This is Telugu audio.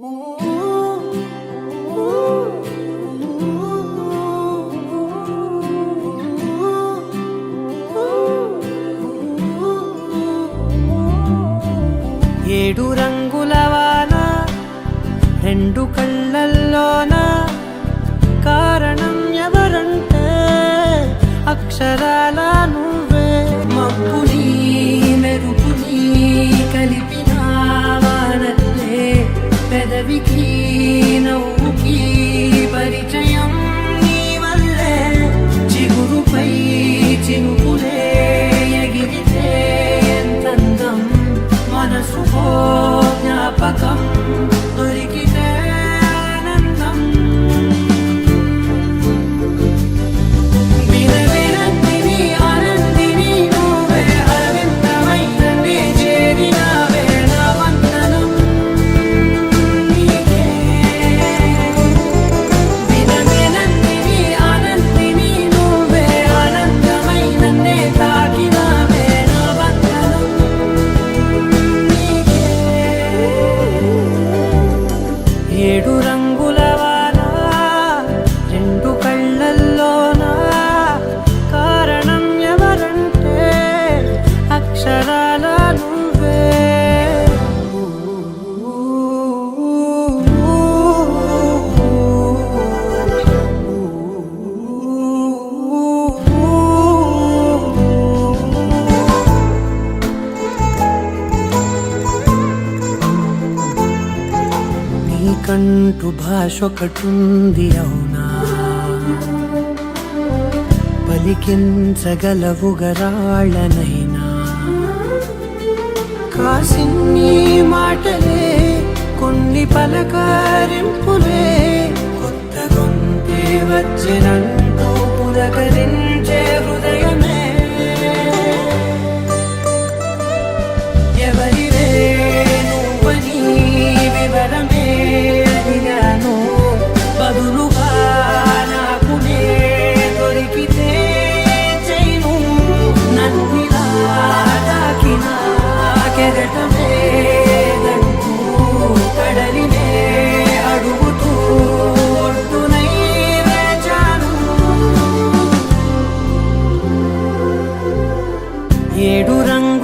ఏడు రంగుల వాన రెండు కళ్ళల్లోన కారణం ఎవరంటే అక్షరాల నువ్వే. మబ్బుని మెరుపుని కలిపిన వానల్లే పెదవికి నవ్వుకి పరిచయం నీ వల్లే. చిగురుపై చినుకులే ఎగిరితే ఎంతందం మనసుకో జ్ఞాపకం దొరికితే ఆనందం. వినవినందిని ఆనందిని నువ్వే అరవిందమైననే చేరినావే నా వందనం నీకే. వినవినందిని ఆనందిని నువ్వే ఆనందమైననే తాకినావే నా వందనం. ఏడు రంగుల వాన రెండు కళ్ళల్లోన కారణం ఎవరంటే అక్షరాల నువ్వే. నీకంటూ భాష ఒకటుంది అవునా, పలికించగలవు గరాళ్ళనైనా. కాసిన్ని మాటలే కొన్ని పలకరింపులే కొత్త గొంతే వచ్చినంటూ పులకరించే హృదయమే. ఎవరివే నువ్వని వివరమే అడిగాను, బదులుగా నాకునే దొరికితే చేయను. నన్నిలా తాకిన కెరటమే గంటూ కడలినే అడుగుతూ ఒడ్డునై వేచాను. ఏడు రంగు